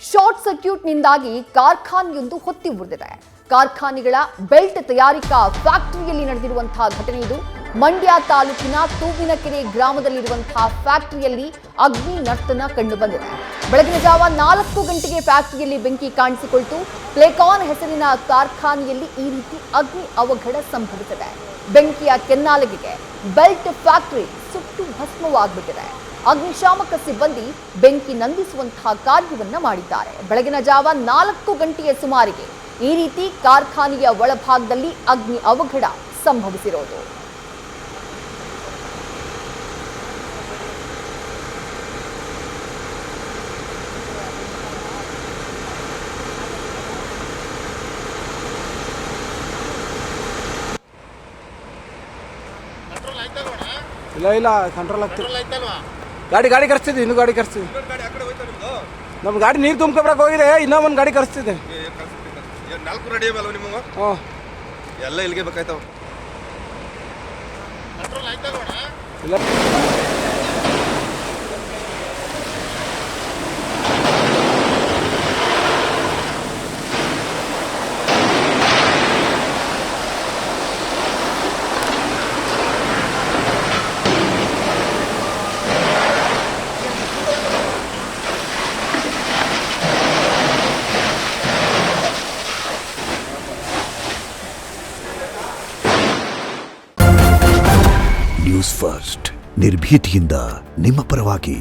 Short ಸರ್ಕ್ಯೂಟ್ನಿಂದಾಗಿ ಕಾರ್ಖಾನೆಯೊಂದು ಹೊತ್ತಿ ಉರಿದಿದೆ. ಕಾರ್ಖಾನೆಗಳ belt ತಯಾರಿಕಾ ಫ್ಯಾಕ್ಟರಿಯಲ್ಲಿ ನಡೆದಿರುವಂತಹ ಘಟನೆ ಇದು. ಮಂಡ್ಯ ತಾಲೂಕಿನ ತೂವಿನಕೆರೆ ಗ್ರಾಮದಲ್ಲಿರುವಂತಹ ಫ್ಯಾಕ್ಟರಿಯಲ್ಲಿ ಅಗ್ನಿ ನರ್ತನ ಕಂಡು ಬಂದಿದೆ. ಬೆಳಗಿನ ಜಾವ 4 ಗಂಟೆಗೆ ಫ್ಯಾಕ್ಟರಿಯಲ್ಲಿ ಬೆಂಕಿ ಕಾಣಿಸಿಕೊಳ್ತು. ಪ್ಲೇಕಾನ್ ಹೆಸರಿನ ಕಾರ್ಖಾನೆಯಲ್ಲಿ ಈ ರೀತಿ ಅಗ್ನಿ ಅವಘಡ ಸಂಭವಿಸಿದೆ. ಬೆಂಕಿಯ ಕೆನ್ನಾಲಿಗೆಗೆ ಬೆಲ್ಟ್ ಫ್ಯಾಕ್ಟರಿ ಸುಟ್ಟು ಭಸ್ಮವಾಗ್ಬಿಟ್ಟಿದೆ. ಅಗ್ನಿಶಾಮಕ ಸಿಬ್ಬಂದಿ ಬೆಂಕಿ ನಂದಿಸುವಂತಹ ಕಾರ್ಯವನ್ನ ಮಾಡಿದ್ದಾರೆ. ಬೆಳಗಿನ ಜಾವ 4 ಗಂಟೆಯ ಸುಮಾರಿಗೆ ಈ ರೀತಿ ಕಾರ್ಖಾನೆಯ ಒಳಭಾಗದಲ್ಲಿ ಅಗ್ನಿ ಅವಘಡ ಸಂಭವಿಸಿರೋದು. ಇಲ್ಲ ಕಂಟ್ರೋಲ್ ಆಗ್ತಿಲ್ಲ. ಗಾಡಿ ಕರೆಸ್ತಿದ್ವಿ, ಇನ್ನೂ ಗಾಡಿ ಕರೆಸ್ತೀವಿ. ನಮ್ಮ ಗಾಡಿ ನೀರು ತುಂಬ್ಕೊಬರಕ್ಕೆ ಹೋಗಿದೆ, ಇನ್ನೂ ಒಂದು ಗಾಡಿ ಕರೆಸ್ತಿದ್ದೆ. 4 ರೆಡಿ ಅಲ್ಲ ನಿಮಗೆ? ಹಾಂ, ಎಲ್ಲ ಇಲ್ಲಿಗೆ ಬೇಕಾಯ್ತಾವ. ಇಲ್ಲ ನ್ಯೂಸ್ ಫಸ್ಟ್ ನಿರ್ಭೀತಿಯಿಂದ ನಿಮ್ಮ ಪರವಾಗಿ.